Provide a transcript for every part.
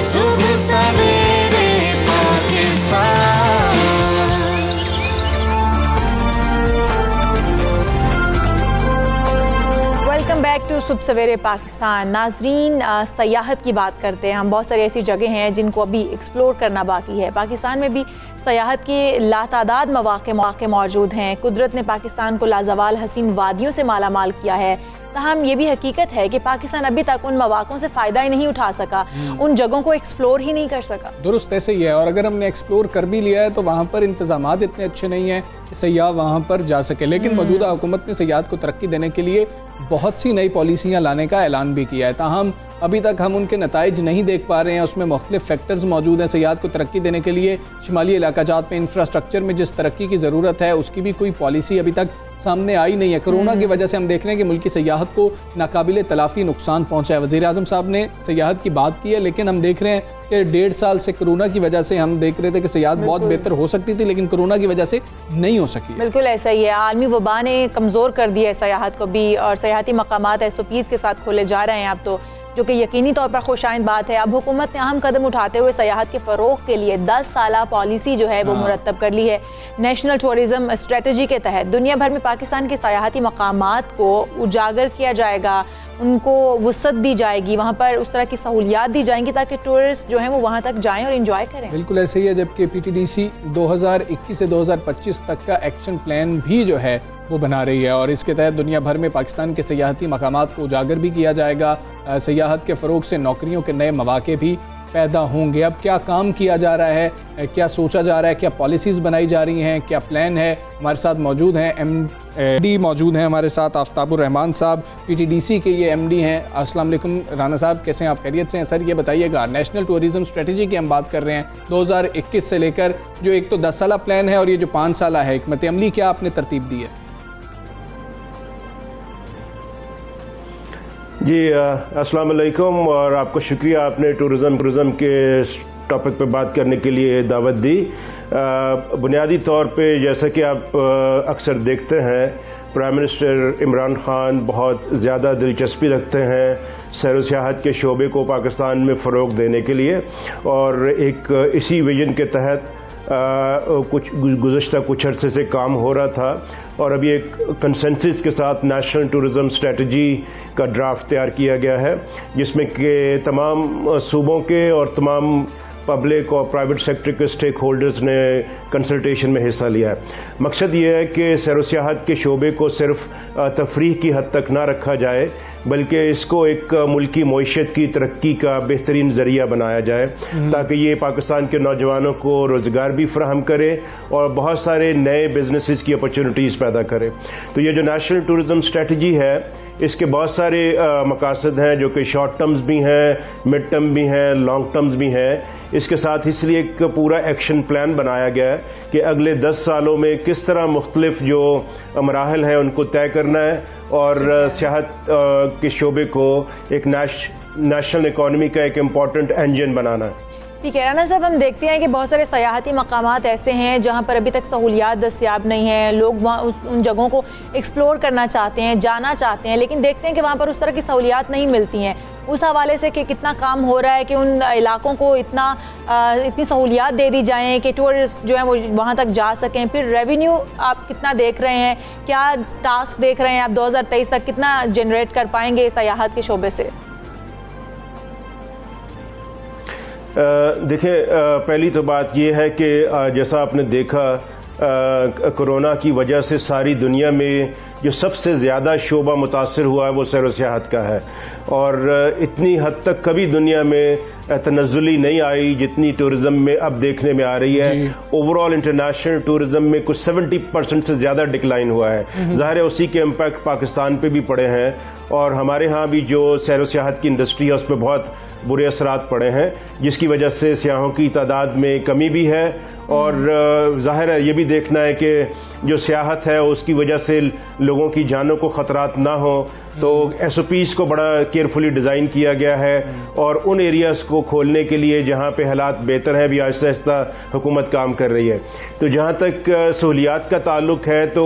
सुबह सवेरे Pakistan. Welcome back to सुबह सवेरे पाकिस्तान। नाजरीन, सयाहत की बात करते हैं हम। बहुत सारी ऐसी जगह हैं जिनको अभी एक्सप्लोर करना बाकी है। पाकिस्तान में भी सयाहत के लातादाद मौके मौजूद हैं। कुदरत ने पाकिस्तान को लाजवाल हसीन वादियों से माला माल किया है। ताहम ये भी हकीकत है कि पाकिस्तान अभी तक उन मौक़ों से फ़ायदा ही नहीं उठा सका, उन जगहों को एक्सप्लोर ही नहीं कर सका। दुरुस्त ऐसे ही है। और अगर हमने एक्सप्लोर कर भी लिया है तो वहाँ पर इंतज़ामात इतने अच्छे नहीं हैं कि सयाह वहाँ पर जा सके। लेकिन मौजूदा हुकूमत ने सयाहत को तरक्की देने के लिए बहुत सी नई पॉलिसियाँ लाने का ऐलान भी किया है। ताहम अभी तक हम उनके नताइज नहीं देख पा रहे हैं। उसमें मुख्तलिफ फैक्टर्स मौजूद हैं सयाहत को तरक्की देने के लिए। शुमाली इलाकाजात में इंफ्रास्ट्रक्चर में जिस तरक्की की ज़रूरत है उसकी भी कोई पॉलिसी अभी तक सामने आई नहीं है। कोरोना की वजह से हम देख रहे हैं कि मुल्की सयाहत को नाकाबिले तलाफ़ी नुकसान पहुँचा है। वज़ीर आज़म साहब ने सयाहत की बात की है, लेकिन हम देख रहे हैं कि 1.5 साल से कोरोना की वजह से हम देख रहे थे कि सयाहत बहुत बेहतर हो सकती थी, लेकिन कोरोना की वजह से नहीं हो सकी। बिल्कुल ऐसा ही है। आलमी वबा ने कमज़ोर कर दिया है सयाहत को भी, और सयाहती मकामात SOPs के साथ खोले जा रहे हैं अब तो, जो कि यकीनी तौर पर खुशाइंद बात है। अब हुकूमत ने अहम कदम उठाते हुए सयाहत के फ़रोग के लिए 10 साला पॉलिसी जो है वो मुरतब कर ली है। नेशनल टूरिज़्म स्ट्रेटजी के तहत दुनिया भर में पाकिस्तान के सयाहती मकामात को उजागर किया जाएगा, उनको वुसअत दी जाएगी, वहाँ पर उस तरह की सहूलियात दी जाएंगी ताकि टूरिस्ट जो हैं वो वहाँ तक जाएं और इंजॉय करें। बिल्कुल ऐसे ही है। जबकि PTDC 2021 से 2025 तक का एक्शन प्लान भी जो है वो बना रही है, और इसके तहत दुनिया भर में पाकिस्तान के सयाहती मकामात को उजागर भी किया जाएगा। सयाहत के फ़रोग से नौकरियों के नए मौके भी पैदा होंगे। अब क्या काम किया जा रहा है, क्या सोचा जा रहा है, क्या पॉलिसीज़ बनाई जा रही हैं, क्या प्लान है, हमारे साथ मौजूद हैं MD मौजूद हैं हमारे साथ आफ्ताबुर रहमान साहब, PTDC के ये MD हैं। अस्सलाम वालेकुम राना साहब, कैसे हैं आप? खैरियत से हैं? सर ये बताइएगा, नेशनल टूरिज़्म स्ट्रेटजी की हम बात कर रहे हैं 2021 से लेकर, जो एक तो 10 साला प्लान है और ये जो 5 साला है, हिकमत अमली क्या आपने तरतीब दी है? जी अस्सलाम वालेकुम, और आपको शुक्रिया आपने टूरिज़म के टॉपिक पे बात करने के लिए दावत दी। बुनियादी तौर पे जैसा कि आप अक्सर देखते हैं, प्राइम मिनिस्टर इमरान खान बहुत ज़्यादा दिलचस्पी रखते हैं सैर व सियाहत के शोबे को पाकिस्तान में फ़रोग़ देने के लिए, और एक इसी विजन के तहत गुज़श्ता कुछ अरसे से काम हो रहा था, और अभी एक कंसेंसस के साथ नेशनल टूरिज़्म स्ट्रेटजी का ड्राफ्ट तैयार किया गया है, जिसमें के तमाम सूबों के और तमाम पब्लिक और प्राइवेट सेक्टर के स्टेक होल्डर्स ने कंसल्टेशन में हिस्सा लिया है। मकसद ये है कि सैर व सियाहत के शोबे को सिर्फ तफरीह की हद तक ना रखा जाए, बल्कि इसको एक मुल्की मईशत की तरक्की का बेहतरीन ज़रिया बनाया जाए, ताकि ये पाकिस्तान के नौजवानों को रोज़गार भी फराहम करे और बहुत सारे नए बिजनेसेस की अपॉर्चुनिटीज़ पैदा करे। तो ये जो नेशनल टूरिज़्म स्ट्रेटजी है, इसके बहुत सारे मकासद हैं, जो कि शॉर्ट टर्म्स भी हैं, मिड टर्म भी हैं, लॉन्ग टर्म्स भी हैं। इसके साथ इसलिए एक पूरा एक्शन प्लान बनाया गया है कि अगले 10 सालों में किस तरह मुख्तलिफ जो मराहल हैं उनको तय करना है, और सियाहत के शोबे को एक नेशनल इकॉनमी का एक इम्पॉर्टेंट इंजन बनाना है। ठीक है राना साहब, हम देखते हैं कि बहुत सारे सयाहती मकामात ऐसे हैं जहाँ पर अभी तक सहूलियात दस्तियाब नहीं हैं। लोग वहाँ उन जगहों को एक्सप्लोर करना चाहते हैं, जाना चाहते हैं, लेकिन देखते हैं कि वहाँ पर उस तरह की सहूलियात नहीं मिलती हैं। उस हवाले से कि कितना काम हो रहा है कि उन इलाकों को इतनी सहूलियात दे दी जाएँ कि टूरिस्ट जो है वो वहाँ तक जा सकें। फिर रेवेन्यू आप कितना देख रहे हैं, क्या टास्क देख रहे हैं आप 2023 तक कितना जनरेट कर पाएंगे सयाहत के शोबे से? देखिए, पहली तो बात यह है कि जैसा आपने देखा, कोरोना की वजह से सारी दुनिया में जो सबसे ज़्यादा शोबा मुतासर हुआ है वो सैर व सियाहत का है, और इतनी हद तक कभी दुनिया में तनज़्ज़ुली नहीं आई जितनी टूरिज़्म में अब देखने में आ रही है। ओवरऑल इंटरनेशनल टूरिज़्म में कुछ 70% से ज़्यादा डिक्लाइन हुआ है। ज़ाहिर है उसी के इम्पैक्ट पाकिस्तान पे भी पड़े हैं, और हमारे यहाँ भी जो सैर व सियाहत की इंडस्ट्री है उस पर बहुत बुरे असरात पड़े हैं, जिसकी वजह से सियाहों की तादाद में कमी भी है और ज़ाहिर है ये भी देखना है कि जो सियाहत है उसकी वजह से लोगों की जानों को ख़तरात ना हो, तो SOPs को बड़ा केयरफुली डिज़ाइन किया गया है और उन एरियाज़ को खोलने के लिए जहाँ पे हालात बेहतर हैं भी आहिस्ता आहिस्ता हुकूमत काम कर रही है। तो जहाँ तक सहूलियात का ताल्लुक है तो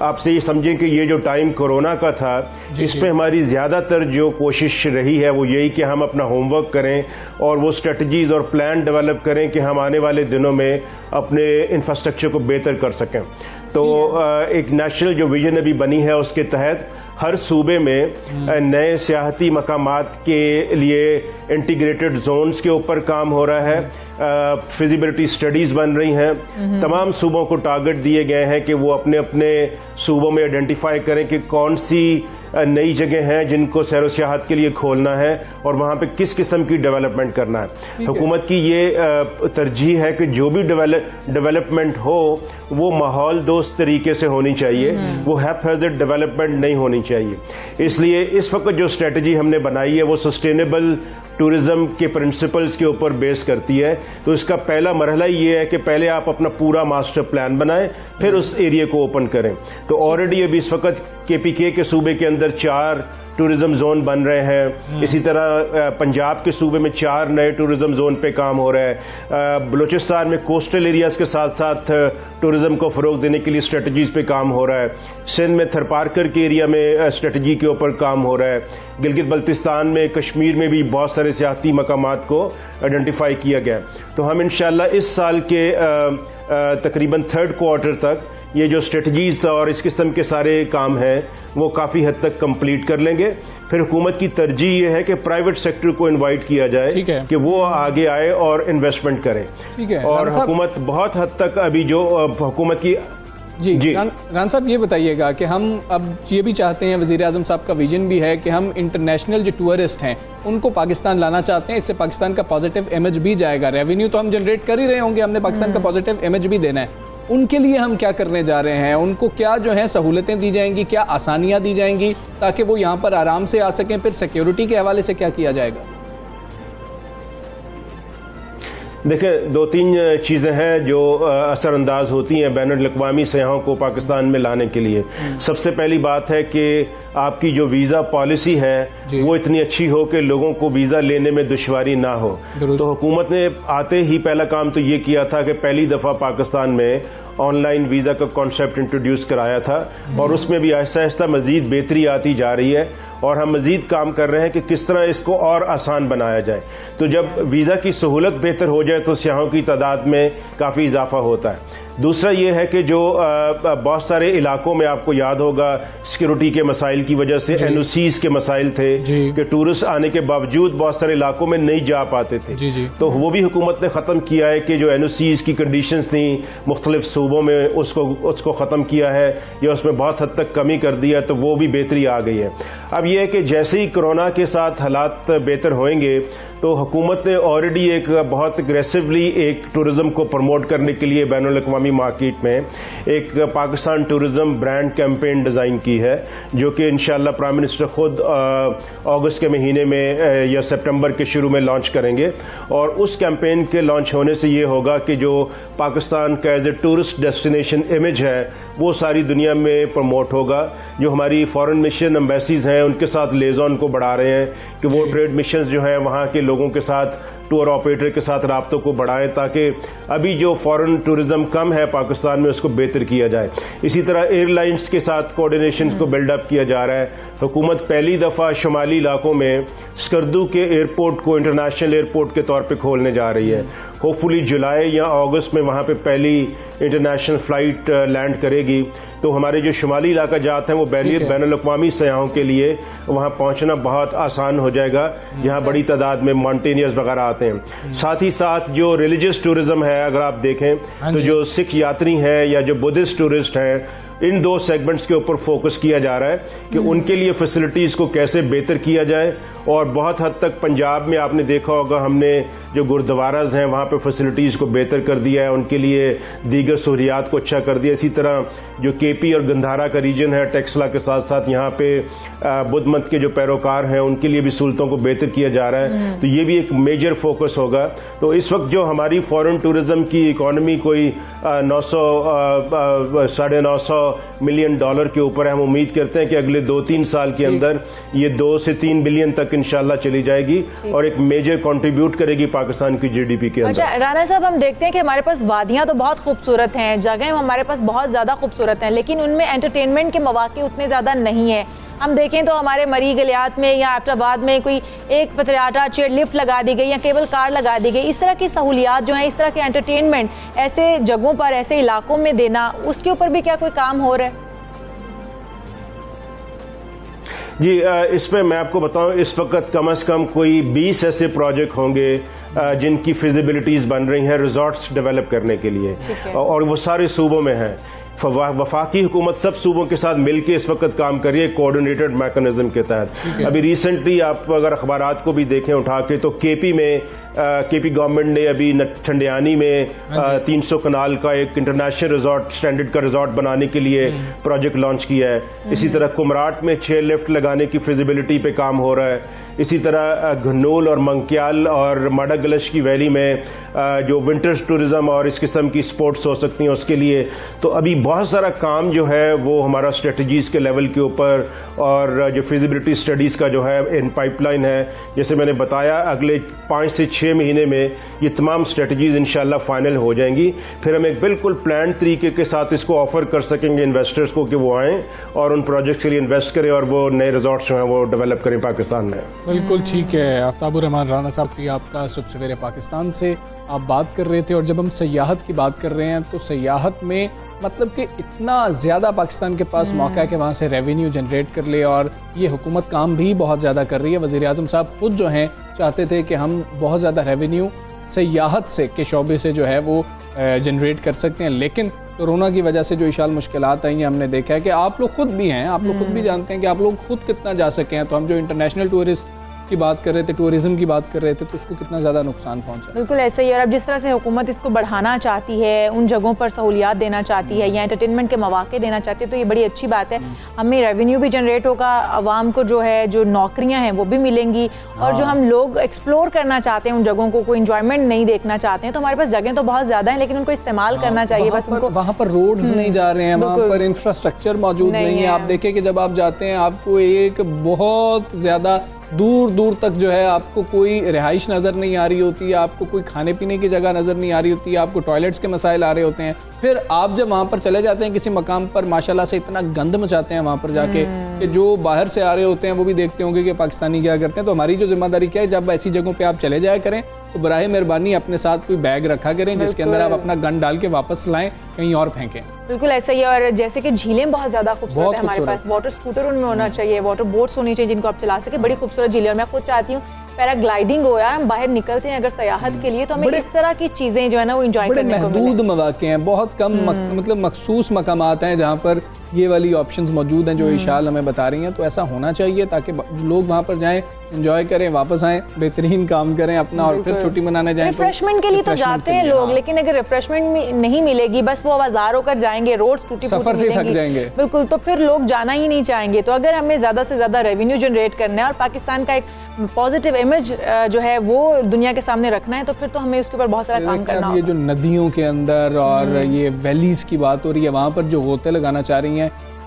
आपसे ये समझें कि ये जो टाइम कोरोना का था इस पे हमारी ज़्यादातर जो कोशिश रही है वो यही कि हम अपना होमवर्क करें और वो स्ट्रेटजीज़ और प्लान डेवलप करें कि हम आने वाले दिनों में अपने इंफ्रास्ट्रक्चर को बेहतर कर सकें। तो एक नेशनल जो विजन अभी बनी है उसके तहत हर सूबे में नए सियाहती मकामात के लिए इंटीग्रेटेड जोन्स के ऊपर काम हो रहा है, फिजिबिलिटी स्टडीज़ बन रही हैं। तमाम सूबों को टारगेट दिए गए हैं कि वो अपने अपने सूबों में आइडेंटिफाई करें कि कौन सी नई जगह हैं जिनको सैर व सियाहत के लिए खोलना है और वहाँ पे किस किस्म की डेवलपमेंट करना है। हुकूमत की ये तरजीह है कि जो भी डेवलपमेंट हो वो माहौल दोस्त तरीके से होनी चाहिए, वो हैफेज़र्ड डेवलपमेंट नहीं होनी चाहिए। इसलिए इस वक्त जो स्ट्रेटजी हमने बनाई है वो सस्टेनेबल टूरिज्म के प्रिंसिपल्स के ऊपर बेस करती है। तो इसका पहला मरहला ये है कि पहले आप अपना पूरा मास्टर प्लान बनाएं, फिर उस एरिया को ओपन करें। तो ऑलरेडी अभी इस वक्त KPK के सूबे के अंदर 4 टूरिज्म जोन बन रहे हैं। इसी तरह पंजाब के सूबे में 4 नए टूरिज्म जोन पे काम हो रहा है। बलूचिस्तान में कोस्टल एरियाज के साथ साथ टूरिज्म को फ़रोग देने के लिए स्ट्रेटजीज़ पे काम हो रहा है। सिंध में थरपारकर के एरिया में स्ट्रेटजी के ऊपर काम हो रहा है। गिलगित बल्तिस्तान में, कश्मीर में भी बहुत सारे सियाहती मकामात को आइडेंटिफाई किया गया। तो हम इंशाल्लाह इस साल के तकरीबन 3rd क्वार्टर तक ये जो स्ट्रेटजीज और इस किस्म के सारे काम हैं वो काफ़ी हद तक कंप्लीट कर लेंगे। फिर हुकूमत की तरजीह ये है कि प्राइवेट सेक्टर को इनवाइट किया जाए कि वो आगे आए और इन्वेस्टमेंट करें। और हुकूमत बहुत हद तक अभी जो हुकूमत की जी रान साहब ये बताइएगा कि हम अब ये भी चाहते हैं, वज़ीर आज़म साहब का विजन भी है कि हम इंटरनेशनल जो टूरिस्ट हैं उनको पाकिस्तान लाना चाहते हैं। इससे पाकिस्तान का पॉजिटिव इमेज भी जाएगा, रेवेन्यू तो हम जनरेट कर ही रहे होंगे, हमने पाकिस्तान का पॉजिटिव इमेज भी देना है। उनके लिए हम क्या करने जा रहे हैं, उनको क्या जो है सहूलतें दी जाएंगी, क्या आसानियाँ दी जाएंगी ताकि वो यहाँ पर आराम से आ सकें? फिर सिक्योरिटी के हवाले से क्या किया जाएगा? देखें, 2-3 चीज़ें हैं जो असरअंदाज होती हैं बैनुल-अक़वामी सयाहों को पाकिस्तान में लाने के लिए। सबसे पहली बात है कि आपकी जो वीज़ा पॉलिसी है वो इतनी अच्छी हो कि लोगों को वीज़ा लेने में दुश्वारी ना हो। तो हुकूमत ने आते ही पहला काम तो ये किया था कि पहली दफ़ा पाकिस्तान में ऑनलाइन वीज़ा का कॉन्सेप्ट इंट्रोड्यूस कराया था और उसमें भी आहिस्ता आहिस्ता मज़ीद बेहतरी आती जा रही है और हम मज़ीद काम कर रहे हैं कि किस तरह इसको और आसान बनाया जाए। तो जब वीज़ा की सहूलत बेहतर हो जाए तो सियाहों की तादाद में काफ़ी इजाफा होता है। दूसरा ये है कि जो बहुत सारे इलाकों में आपको याद होगा सिक्योरिटी के मसाइल की वजह से NOCs के मसाइल थे कि टूरिस्ट आने के बावजूद बहुत सारे इलाकों में नहीं जा पाते थे। तो वो भी हुकूमत ने ख़त्म किया है कि जो NOCs की कंडीशंस थी मुख्तलिफ सूबों में उसको ख़त्म किया है या उसमें बहुत हद तक कमी कर दिया, तो वो भी बेहतरी आ गई है। अब ये है कि जैसे ही कोरोना के साथ हालात बेहतर होंगे तो हुकूमत ने ऑलरेडी एक बहुत एग्रेसिवली एक टूरिज़्म को प्रमोट करने के लिए बैनुल-अक़वामी मार्केट में एक Pakistan tourism brand campaign design की है, जो कि इंशाल्लाह प्राइम मिनिस्टर खुद अगस्त के महीने में या सितंबर के शुरू में लॉन्च करेंगे। और उस कैंपेन के लॉन्च होने से ये होगा कि जो पाकिस्तान का as a tourist destination image है वो सारी दुनिया में प्रमोट होगा। जो हमारी फॉरेन मिशन एम्बेसीज हैं उनके साथ लेज़ॉन को बढ़ा रहे हैं कि वो ट्रेड मिशंस जो हैं वहाँ के लोगों के साथ, टूर ऑपरेटर के साथ राब्तों को बढ़ाएं ताकि अभी जो फॉरेन टूरिज़्म कम है पाकिस्तान में उसको बेहतर किया जाए। इसी तरह एयरलाइंस के साथ कोऑर्डिनेशन को बिल्डअप किया जा रहा है। हुकूमत पहली दफ़ा शुमाली इलाकों में स्कर्दू के एयरपोर्ट को इंटरनेशनल एयरपोर्ट के तौर पर खोलने जा रही है। होपफुली जुलाई या अगस्त में वहाँ पर पहली इंटरनेशनल फ़्लाइट लैंड करेगी। तो हमारे जो शुमाली इलाका जात हैं वो बैनुल-अक़वामी सयाहों के लिए वहाँ पहुँचना बहुत आसान हो जाएगा, जहाँ बड़ी तादाद में माउंटेनियर्स वगैरह आते हैं। साथ ही साथ जो रिलीजियस टूरिज़्म है, अगर आप देखें तो जो सिख यात्री हैं या जो बुद्धिस्ट टूरिस्ट हैं इन 2 सेगमेंट्स के ऊपर फोकस किया जा रहा है कि उनके लिए फैसिलिटीज़ को कैसे बेहतर किया जाए। और बहुत हद तक पंजाब में आपने देखा होगा, हमने जो गुरुद्वाराज हैं वहाँ पे फैसिलिटीज़ को बेहतर कर दिया है, उनके लिए दीगर सहूलियात को अच्छा कर दिया। इसी तरह जो केपी और गंधारा का रीजन है, टेक्सला के साथ साथ यहाँ पे बुद्ध मत के जो पैरोकार हैं उनके लिए भी सहूलतों को बेहतर किया जा रहा है। तो ये भी एक मेजर फोकस होगा। तो इस वक्त जो हमारी फॉरेन टूरिज्म की इकॉनमी कोई 900-950 मिलियन डॉलर के ऊपर है। हम उम्मीद करते हैं कि अगले 2-3 साल के अंदर ये 2 से 3 बिलियन तक इंशाल्लाह चली जाएगी और एक मेजर कंट्रीब्यूट करेगी पाकिस्तान की जीडीपी के अंदर। अच्छा राना साहब, हम देखते हैं कि हमारे पास वादियां तो बहुत खूबसूरत हैं, जगह हमारे पास बहुत ज़्यादा खूबसूरत हैं, लेकिन उनमें एंटरटेनमेंट के मौके उतने ज़्यादा नहीं है। हम देखें तो हमारे मरी गलियात में या एबटाबाद में कोई एक पथरियाटा चेयर लिफ्ट लगा दी गई या केबल कार लगा दी गई। इस तरह की सहूलियात जो हैं, इस तरह के एंटरटेनमेंट ऐसे जगहों पर, ऐसे इलाकों में देना, उसके ऊपर भी क्या कोई काम हो रहा है? जी, इसमें मैं आपको बताऊं, इस वक्त कम से कम कोई 20 ऐसे प्रोजेक्ट होंगे जिनकी फिजिबिलिटीज़ बन रही हैं रिजॉर्ट्स डेवलप करने के लिए, और वो सारे सूबों में हैं। वफाकी हुकूमत सब सूबों के साथ मिलकर इस वक्त काम कर रही है कोऑर्डिनेटेड मैकेनिज्म के तहत। अभी रिसेंटली आप अगर अखबारात को भी देखें उठा के, तो केपी गवर्नमेंट ने अभी छंडियानी में 300 कनाल का एक इंटरनेशनल रिजॉर्ट, स्टैंडर्ड का रिजॉर्ट बनाने के लिए प्रोजेक्ट लॉन्च किया है। इसी तरह कुमराट में 6 लिफ्ट लगाने की फिजिबिलिटी पे काम हो रहा है। इसी तरह घनूल और मंकियाल और माडागलश की वैली में जो विंटर्स टूरिज्म और इस किस्म की स्पोर्ट्स हो सकती हैं उसके लिए। तो अभी बहुत सारा काम जो है वो हमारा स्ट्रेटजीज़ के लेवल के ऊपर और जो फिजिबिलिटी स्टडीज़ का जो है इन पाइपलाइन है। जैसे मैंने बताया, अगले 5 से 6 महीने में ये तमाम स्ट्रेटजीज़ इंशाल्लाह फाइनल हो जाएंगी। फिर हम एक बिल्कुल प्लान तरीके के साथ इसको ऑफर कर सकेंगे इन्वेस्टर्स को कि वो आएँ और उन प्रोजेक्ट्स के लिए इन्वेस्ट करें और वो नए रिजॉर्ट्स जो हैं वो डेवलप करें पाकिस्तान में। बिल्कुल ठीक है। आफ्ताबुर रहमान राना साहब की आपका सुबह सवेरे पाकिस्तान से आप बात कर रहे थे, और जब हम सयाहत की बात कर रहे हैं तो सयाहत में मतलब कि इतना ज़्यादा पाकिस्तान के पास मौका है कि वहाँ से रेवेन्यू जनरेट कर ले, और ये हुकूमत काम भी बहुत ज़्यादा कर रही है। वज़ीर आज़म साहब ख़ुद जो हैं चाहते थे कि हम बहुत ज़्यादा रेवेन्यू सयाहत से के शोबे से जो है वो जनरेट कर सकते हैं, लेकिन कोरोना की वजह से जो इशाल मुश्किलात आई हैं, हमने देखा है कि आप लोग खुद भी हैं, आप लोग खुद भी जानते हैं कि आप लोग खुद कितना जा सके हैं। तो हम जो इंटरनेशनल टूरिस्ट की बात कर रहे थे, टूरिज्म की बात कर रहे थे, तो उसको कितना ज़्यादा नुकसान पहुंचा। बिल्कुल ऐसा ही। और अब जिस तरह से हुकूमत इसको बढ़ाना चाहती है, उन जगहों पर सहूलियात देना चाहती है या एंटरटेनमेंट के मौके देना चाहती है, तो ये बड़ी अच्छी बात है। हमें रेवेन्यू भी जनरेट होगा, आवाम को जो है जो नौकरियां हैं वो भी मिलेंगी, और जो हम लोग एक्सप्लोर करना चाहते हैं उन जगहों को, कोई इंजॉयमेंट नहीं देखना चाहते हैं, तो हमारे पास जगह तो बहुत ज़्यादा है, लेकिन उनको इस्तेमाल करना चाहिए। बस उनको वहाँ पर रोड्स नहीं जा रहे हैं, वहाँ पर इंफ्रास्ट्रक्चर मौजूद नहीं है। आप देखें कि जब आप जाते हैं आपको एक बहुत ज़्यादा दूर दूर तक जो है आपको कोई रिहाइश नज़र नहीं आ रही होती है, आपको कोई खाने पीने की जगह नज़र नहीं आ रही होती है, आपको टॉयलेट्स के मसाइल आ रहे होते हैं। फिर आप जब वहाँ पर चले जाते हैं किसी मकाम पर, माशाल्लाह से इतना गंद मचाते हैं वहाँ पर जाके कि जो बाहर से आ रहे होते हैं वो भी देखते होंगे कि पाकिस्तानी क्या करते हैं। तो हमारी जो जिम्मेदारी क्या है, जब ऐसी जगहों पर आप चले जाया करें तो बराए मेहरबानी अपने साथ कोई बैग रखा करें जिसके अंदर आप अपना गन डाल के वापस लाएं, कहीं और फेंकें। बिल्कुल ऐसा ही है। और जैसे कि झीलें बहुत ज़्यादा खूबसूरत है हमारे पास, वाटर स्कूटर उनमें होना चाहिए, वाटर बोट्स होनी चाहिए जिनको आप चला सके, बड़ी खूबसूरत झीलें। और मैं खुद चाहती हूँ पैराग्लाइडिंग हो, यार हम बाहर निकलते हैं अगर सयाहत के लिए तो हमें इस तरह की चीज़ें जो है ना वो इंजॉय करने को मिले। महदूद मौके हैं, बहुत कम मतलब मखसूस मकामात हैं जहाँ पर ये वाली ऑप्शंस मौजूद हैं जो इशाल हमें बता रही हैं। तो ऐसा होना चाहिए ताकि लोग वहाँ पर जाएं, एंजॉय करें, वापस आएं, बेहतरीन काम करें अपना, और फिर छुट्टी मनाने जाएं। रिफ्रेशमेंट के लिए तो जाते हैं लोग, लेकिन अगर रिफ्रेशमेंट नहीं मिलेगी, बस वो आवाज़ार होकर जाएंगे, रोड्स टूटी सफर से थक जाएंगे, बिल्कुल, तो फिर लोग जाना ही नहीं चाहेंगे। तो अगर हमें ज़्यादा से ज़्यादा रेवेन्यू जनरेट करना है और पाकिस्तान का एक पॉजिटिव इमेज जो है वो दुनिया के सामने रखना है, तो फिर तो हमें उसके ऊपर बहुत सारा काम करना होगा। ये जो नदियों के अंदर और ये वैलीज़ की बात हो रही है, वहाँ पर जो गोते लगाना चाह रही हैं,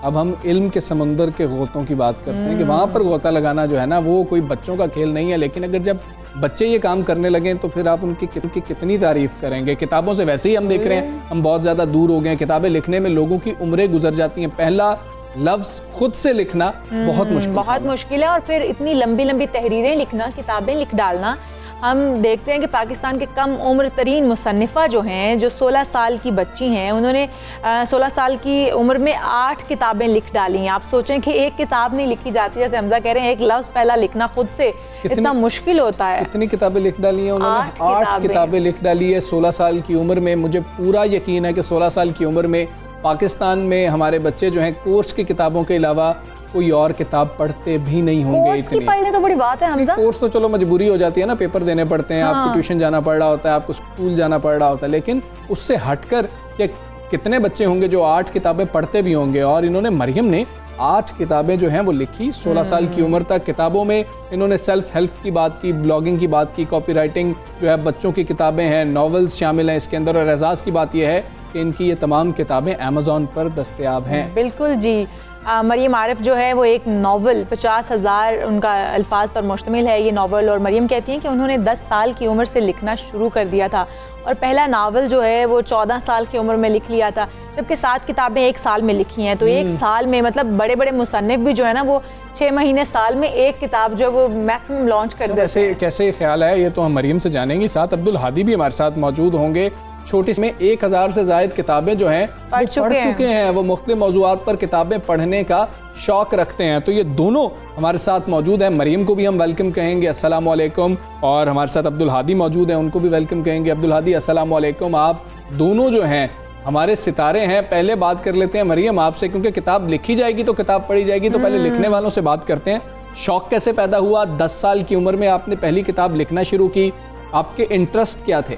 अब हम इल्म के समंदर के गोतों की बात करते हैं कि वहाँ पर गोता लगाना जो है ना वो कोई बच्चों का खेल नहीं है। लेकिन अगर जब बच्चे ये काम करने लगें तो फिर आप उनकी कितनी तारीफ़ करेंगे। किताबों से वैसे ही हम देख रहे हैं हम बहुत ज़्यादा दूर हो गए हैं, किताबें लिखने में लोगों की उम्रें गुजर जाती हैं। पहला लफ्ज़ खुद से लिखना बहुत मुश्किल है, और फिर इतनी लंबी लंबी तहरीरें लिखना, किताबें लिख डालना। हम देखते हैं कि पाकिस्तान के कम उम्र तरीन मुसन्निफ़ा जो हैं, जो 16 साल की बच्ची हैं, उन्होंने 16 साल की उम्र में 8 किताबें लिख डाली हैं। आप सोचें कि एक किताब नहीं लिखी जाती, जैसे हमजा कह रहे हैं एक लफ्ज़ पहला लिखना खुद से इतना मुश्किल होता है। कितनी किताबें लिख डाली हैं उन्होंने? 8 किताबें लिख डाली है 16 साल की उम्र में। मुझे पूरा यकीन है कि 16 साल की उम्र में पाकिस्तान में हमारे बच्चे जो हैं कोर्स की किताबों के अलावा कोई और किताब पढ़ते भी नहीं होंगे कोर्स की इतने। पढ़ने तो बड़ी बात है हमजा। कोर्स तो चलो मजबूरी हो जाती है ना, पेपर देने पड़ते हैं, आपको ट्यूशन जाना पड़ रहा होता है, आपको स्कूल जाना पड़ रहा होता है, लेकिन उससे हटकर कि कितने बच्चे होंगे जो 8 किताबें पढ़ते भी होंगे। और इन्होंने, मरियम ने 8 किताबें जो हैं वो लिखी 16 साल की उम्र तक। किताबों में इन्होंने सेल्फ हेल्प की बात की, ब्लॉगिंग की बात की, कॉपी राइटिंग जो है, बच्चों की किताबें हैं, नॉवेल्स शामिल हैं इसके अंदर। और एजाज़ की बात यह है कि इनकी ये तमाम किताबें अमेज़ॉन पर दस्तयाब हैं। बिल्कुल जी। मरियम आरिफ जो है वो एक नावल 50,000 उनका अल्फाज पर मुश्तमिल है ये नावल। और मरियम कहती हैं कि उन्होंने 10 साल की उम्र से लिखना शुरू कर दिया था और पहला नावल जो है वो 14 साल की उम्र में लिख लिया था, जबकि 7 किताबें 1 साल में लिखी हैं। तो 1 साल में मतलब बड़े बड़े मुसन्निफ भी जो है ना वो 6 महीने साल में एक किताब जो है वो मैक्सिमम लॉन्च कर देते हैं। कैसे ख्याल है ये तो हम मरियम से जानेंगे। साथ अब्दुल हादी भी हमारे साथ मौजूद होंगे। छोटी में 1000 से ज़ायद किताबें जो हैं पढ़ चुके हैं। वो मुख्तलिफ मौज़ूआत पर किताबें पढ़ने का शौक़ रखते हैं। तो ये दोनों हमारे साथ मौजूद हैं। मरियम को भी हम वेलकम कहेंगे, अस्सलाम वालेकुम। और हमारे साथ अब्दुल हादी मौजूद हैं, उनको भी वेलकम कहेंगे। अब्दुल हादी अस्सलाम वालेकुम। आप दोनों जो हैं हमारे सितारे हैं। पहले बात कर लेते हैं मरियम आपसे, क्योंकि किताब लिखी जाएगी तो किताब पढ़ी जाएगी, तो पहले लिखने वालों से बात करते हैं। शौक़ कैसे पैदा हुआ? 10 साल की उम्र में आपने पहली किताब लिखना शुरू की, आपके इंटरेस्ट क्या थे?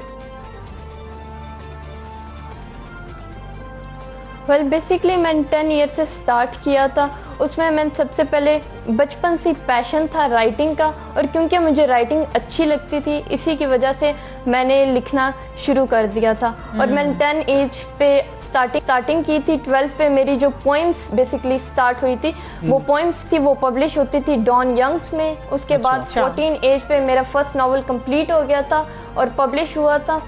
वेल बेसिकली मैंने 10 ईयर से स्टार्ट किया था। उसमें मैंने सबसे पहले बचपन से पैशन था राइटिंग का, और क्योंकि मुझे राइटिंग अच्छी लगती थी इसी की वजह से मैंने लिखना शुरू कर दिया था। और मैंने 10 एज पे स्टार्टिंग की थी। 12 पे मेरी जो पोइम्स बेसिकली स्टार्ट हुई थी वो पोइम्स थी वो पब्लिश होती थी डॉन यंग्स में। उसके बाद 14 एज पे मेरा फर्स्ट नावल कंप्लीट हो गया था और पब्लिश हुआ था।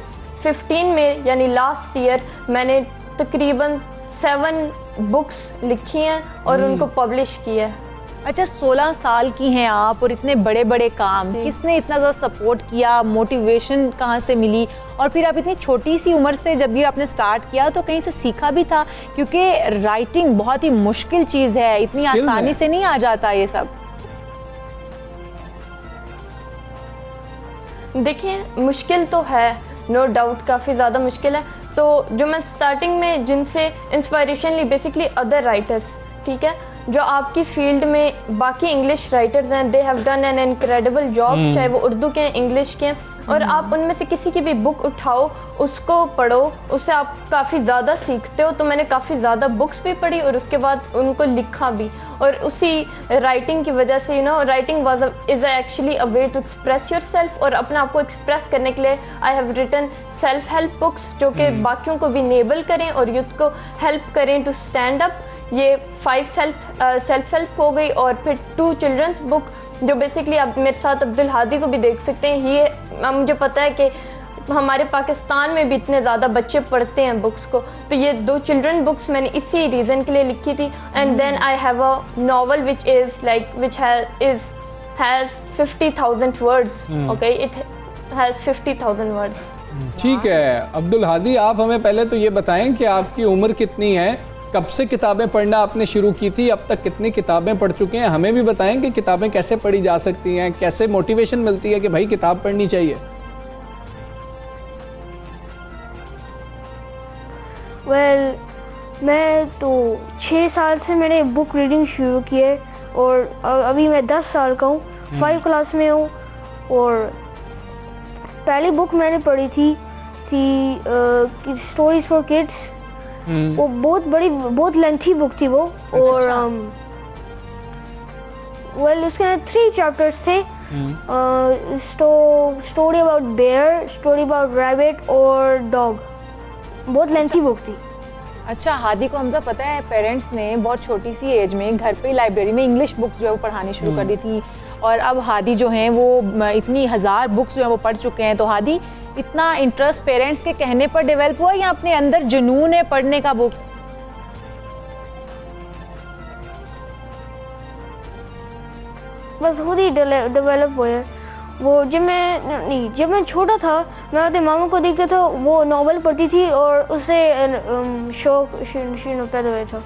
15 में यानी लास्ट ईयर मैंने तकरीबन 7 बुक्स लिखी हैं और उनको पब्लिश किया है। अच्छा, 16 साल की हैं आप और इतने बड़े बड़े काम, किसने इतना ज़्यादा सपोर्ट किया? मोटिवेशन कहाँ से मिली? और फिर आप इतनी छोटी सी उम्र से जब ये आपने स्टार्ट किया तो कहीं से सीखा भी था? क्योंकि राइटिंग बहुत ही मुश्किल चीज़ है, इतनी आसानी से नहीं आ जाता ये सब। देखिए मुश्किल तो है, नो डाउट काफ़ी ज़्यादा मुश्किल है। तो जो मैं स्टार्टिंग में जिनसे इंस्पायरेशन ली बेसिकली अदर राइटर्स, ठीक है, जो आपकी फील्ड में बाकी इंग्लिश राइटर्स हैं, they have done an incredible job, चाहे वो उर्दू के हैं इंग्लिश के हैं। और आप उनमें से किसी की भी बुक उठाओ, उसको पढ़ो, उससे आप काफ़ी ज़्यादा सीखते हो। तो मैंने काफ़ी ज़्यादा बुक्स भी पढ़ी और उसके बाद उनको लिखा भी। और उसी राइटिंग की वजह से writing is actually a way to express yourself. और अपने आप को एक्सप्रेस करने के लिए I have written self help books जो कि बाकियों को भी इनेबल करें और यूथ को हेल्प करें टू स्टैंड अप। ये 5 सेल्फ हेल्प हो गई। और फिर 2 चिल्ड्रंस बुक जो बेसिकली आप मेरे साथ अब्दुल हादी को भी देख सकते हैं। ये मुझे पता है कि हमारे पाकिस्तान में भी इतने ज़्यादा बच्चे पढ़ते हैं बुक्स को, तो ये 2 चिल्ड्रन बुक्स मैंने इसी रीज़न के लिए लिखी थी। And then I have a novel which has 50,000 words. Okay, it has 50,000 words. ठीक है अब्दुल हादी, आप हमें पहले तो ये बताएं कि आपकी उम्र कितनी है, कब से किताबें पढ़ना आपने शुरू की थी, अब तक कितनी किताबें पढ़ चुके हैं? हमें भी बताएं कि किताबें कैसे पढ़ी जा सकती हैं, कैसे मोटिवेशन मिलती है कि भाई किताब पढ़नी चाहिए। वेल मैं तो 6 साल से मैंने बुक रीडिंग शुरू की है और अभी मैं 10 साल का हूँ, 5 क्लास में हूँ। और पहली बुक मैंने पढ़ी थी स्टोरीज फॉर किड्स। वो बहुत लेंथी बुक थी वो। और वेल उसके अंदर 3 चैप्टर्स थे। Story about bear, story about rabbit और डॉग। बहुत लेंथी बुक थी। अच्छा, हादी को हमजा पता है पेरेंट्स ने बहुत छोटी सी एज में घर पे लाइब्रेरी में इंग्लिश बुक्स जो है वो पढ़ानी शुरू कर दी थी। और अब हादी जो हैं वो इतनी 1000 बुक्स जो है वो पढ़ चुके हैं। तो हादी, इतना इंटरेस्ट पेरेंट्स के कहने पर डेवलप हुआ या अपने अंदर जुनून है पढ़ने का बुक्स? बस खुद ही डेवलप हुआ। वो जब मैं छोटा था मैं अपने मामा को देखता था, वो नॉवल पढ़ती थी और उससे शौक पैदा हुआ था।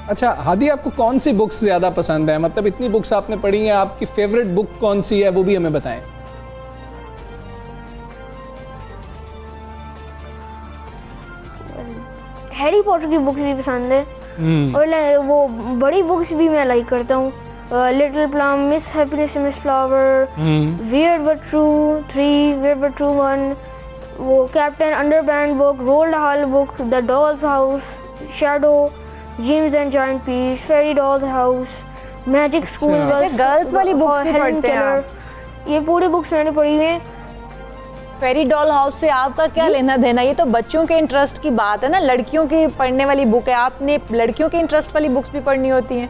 अच्छा हादी, आपको कौन सी बुक्स ज़्यादा पसंद है? मतलब इतनी बुक्स आपने पढ़ी हैं, आपकी फेवरेट बुक कौन सी है वो भी हमें बताएं। हैरी पॉटर की बुक्स भी पसंद है और वो बड़ी बुक्स भी मैं लाइक करता हूँ। Little plum, miss happiness miss flower, weird but true 3, weird but true 1, वो captain underpants book, Roald Dahl book, the dolls house, shadow, James and giant peach, fairy dolls house, magic school bus, girls वाली books भी Helen पढ़ते हैं Keller, आप? ये पूरी books मैंने पढ़ी हुई हैं। फेरी डॉल हाउस से आपका क्या लेना देना? ये तो बच्चों के इंटरेस्ट की बात है ना, लड़कियों की पढ़ने वाली बुक है, आपने लड़कियों के इंटरेस्ट वाली बुक्स भी पढ़नी होती हैं।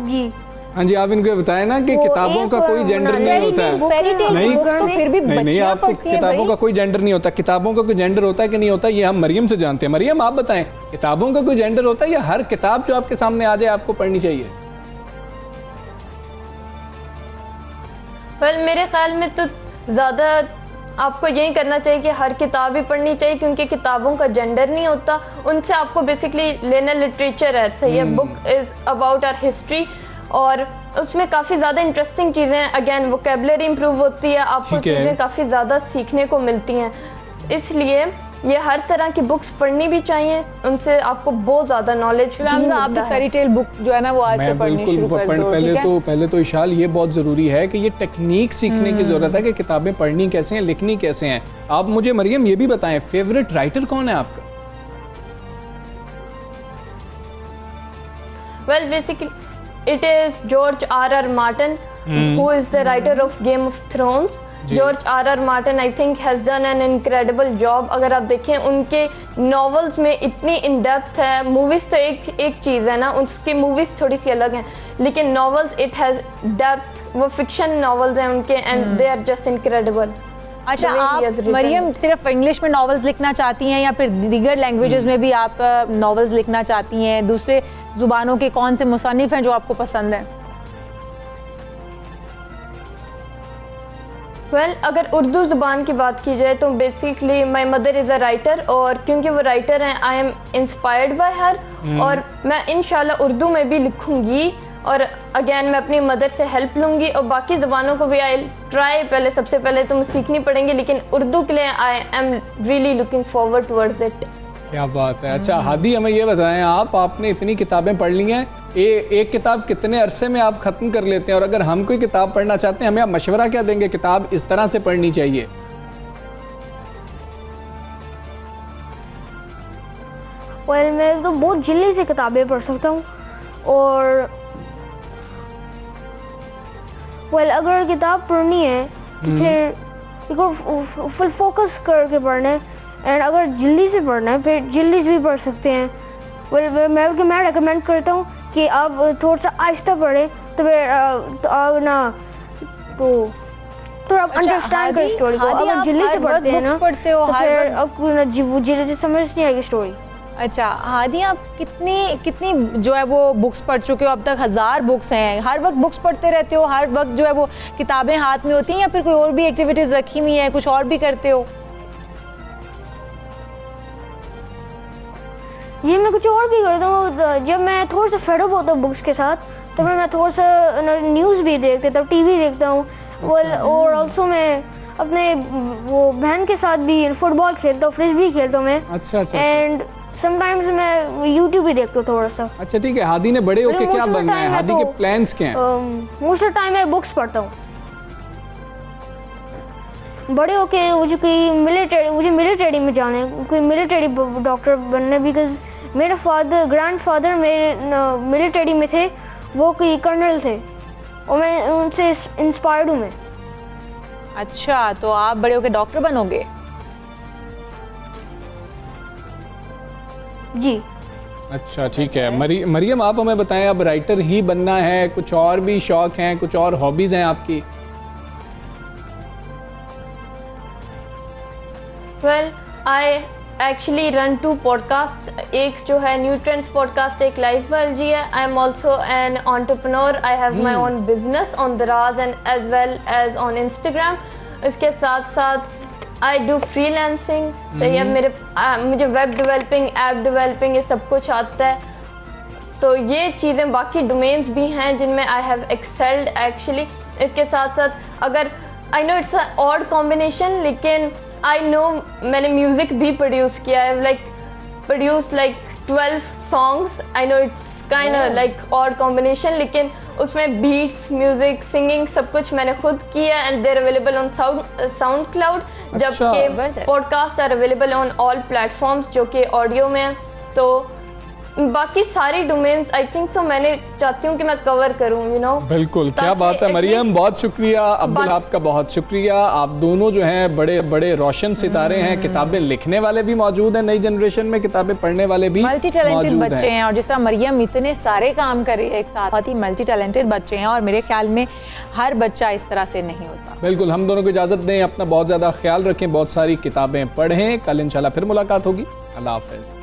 जी हाँ जी, आप इनको ये बताएं ना कि वो किताबों एक का कोई जेंडर नहीं होता है। फेरी टेल नहीं, बुक्स तो फिर भी नहीं बच्चियां आपको पढ़ती हैं किताबों का भाई। कोई जेंडर नहीं होता। किताबों का कोई जेंडर होता है कि नहीं होता, ये हम मरियम से जानते हैं। मरियम आप बताएं, किताबों का कोई जेंडर होता है या हर किताब जो आपके सामने आ जाए आपको पढ़नी चाहिए? वेल मेरे ख्याल में तो ज़्यादा आपको यही करना चाहिए कि हर किताब ही पढ़नी चाहिए, क्योंकि किताबों का जेंडर नहीं होता, उनसे आपको बेसिकली लेना लिटरेचर है। सही है, book is about our history और उसमें काफ़ी ज़्यादा इंटरेस्टिंग चीज़ें, अगेन वोकेबलरी इंप्रूव होती है, आपको ठीक है। चीज़ें काफ़ी ज़्यादा सीखने को मिलती हैं। इसलिए ये हर तरह की बुक्स पढ़नी भी चाहिए, उनसे आपको बहुत ज़्यादा नॉलेज आप भी फेरी टेल बुक जो है ना वो आज से मैं पढ़नी शुरू बिल्कुल कर दो, ठीक है? पहले तो इशाल ये बहुत ज़रूरी है कि ये टेक्निक सीखने की ज़रूरत है कि किताबें पढ़नी कैसे हैं, लिखनी कैसे हैं। आप मुझे मरियम ये भी बताएं, फेवरेट राइटर कौन है आपका? Well, basically, it is George R.R. Martin, who is the writer of Game of Thrones. George R.R. Martin, I think, has done an incredible job. अगर आप देखें उनके novels में इतनी in depth है, movies तो एक चीज़ है ना, उसकी movies थोड़ी सी अलग हैं, लेकिन novels it has depth, वो fiction novels हैं उनके and they are just incredible. अच्छा, The way he आप has written मरियम सिर्फ इंग्लिश में नॉवेल्स लिखना चाहती हैं या फिर दीगर लैंग्वेजेस में भी आप नॉवेल्स लिखना चाहती हैं? दूसरे जुबानों के कौन से मुसन्निफ हैं जो आपको पसंद हैं? वेल अगर उर्दू ज़ुबान की बात की जाए तो basically my mother is a writer, और क्योंकि वो राइटर हैं आई एम इंस्पायर्ड बाय हर, और मैं इंशाल्लाह उर्दू में भी लिखूंगी और अगेन मैं अपनी मदर से हेल्प लूँगी और बाकी ज़बानों को भी आई ट्राई। पहले सबसे पहले तो मुझे सीखनी पड़ेंगी, लेकिन उर्दू के लिए I am really looking forward towards it. क्या बात है। अच्छा हादी, हमें ये बताएं, आपने इतनी किताबें पढ़ ली हैं, एक किताब कितने अरसे में आप ख़त्म कर लेते हैं? और अगर हम कोई किताब पढ़ना चाहते हैं, हमें आप मशवरा क्या देंगे, किताब इस तरह से पढ़नी चाहिए? वेल मैं तो बहुत जल्दी से किताबें पढ़ सकता हूँ और अगर किताब पढ़नी है तो फिर फुल फोकस करके पढ़ना है, एंड अगर जल्दी से पढ़ना है फिर जल्दी से भी पढ़ सकते हैं। मैं रेकमेंड करता हूँ कि आप थोड़ा सा आहिस्ता पढ़ें तो फिर तो आप ना तो आप अंडरस्टैंड करें स्टोरी को। अगर जल्दी से पढ़ते हैं ना तो फिर आपको ना जल्दी से समझ नहीं आएगी स्टोरी। अच्छा हादी, आप कितनी जो है वो बुक्स पढ़ चुके हो अब तक? 1000 बुक्स हैं, हर वक्त बुक्स पढ़ते रहते हो? हर वक्त जो है वो किताबें हाथ में होती हैं या फिर कोई और भी एक्टिविटीज़ रखी हुई हैं, कुछ और भी करते हो? ये मैं कुछ और भी करता हूँ। जब मैं थोड़ा सा फेड अप होता हूँ बुक्स के साथ तो मैं थोड़ा सा न्यूज़ भी देखता हूँ, टीवी देखता हूँ। और ऑल्सो मैं अपने वो बहन के साथ भी फुटबॉल खेलता हूँ, फ्रिस्बी खेलता हूँ मैं। अच्छा। एंड समटाइम्स मैं यूट्यूब भी देखता हूँ थोड़ा सा। अच्छा ठीक है, हादी ने बड़े होके क्या बनना है? हादी के प्लान्स क्या हैं? मोस्ट ऑफ टाइम मैं बुक्स पढ़ता हूँ। बड़े होके मुझे मिलिट्री में जाना है, कोई मिलिट्री डॉक्टर बनना है, बिकॉज मेरे ग्रैंडफादर मेरे मिलिट्री में थे, वो कोई कर्नल थे और मैं उनसे इंस्पायर्ड हूँ मैं। अच्छा, तो आप बड़े होके डॉक्टर बनोगे? जी। अच्छा ठीक है। मरियम आप हमें बताएं, अब राइटर ही बनना है, कुछ और भी शौक हैं, कुछ और हॉबीज़ हैं आपकी? Well I actually run 2 podcast, एक जो है न्यू ट्रेंड्स पॉडकास्ट, एक लाइफ बायोलॉजी है। I am also an entrepreneur, I have my own business on Daraz and as well as on Instagram. इसके साथ साथ आई डू फ्रीलांसिंग। सही है, मुझे वेब डेवलपिंग, ऐप डेवलपिंग, ये सब कुछ आता है। तो ये चीज़ें, बाकी डोमेन्स भी हैं जिनमें आई हैव एक्सेल्ड एक्चुअली। इसके साथ साथ अगर I know it's odd combination, लेकिन आई नो मैंने म्यूज़िक भी प्रोड्यूस किया है, like produce like 12 songs. I know it's kind of like odd combination, लेकिन उसमें बीट्स, म्यूजिक, सिंगिंग सब कुछ मैंने खुद किया and there available on SoundCloud, जबकि podcast are available on all platforms जो कि ऑडियो में है। तो बाकी सारी डोमेन्स आई थिंक सो मैंने चाहती हूँ कि मैं कवर करूँ, यू नो। बिल्कुल, क्या बात है मरियम, बहुत शुक्रिया। अब्दुल आपका बहुत शुक्रिया। आप दोनों जो हैं बड़े बड़े रोशन सितारे हैं, किताबें लिखने वाले भी मौजूद हैं, नई जनरेशन में किताबें पढ़ने वाले भी मल्टी टैलेंटेड बच्चे हैं। और जिस तरह मरियम इतने सारे काम कर रही है एक साथ, बहुत ही मल्टी टैलेंटेड बच्चे हैं और मेरे ख्याल में हर बच्चा इस तरह से नहीं होता। बिल्कुल, हम दोनों को इजाज़त दें, अपना बहुत ज़्यादा ख्याल रखें, बहुत सारी किताबें पढ़ें। कल इंशाल्लाह फिर मुलाकात होगी। अल्लाह हाफ़िज़।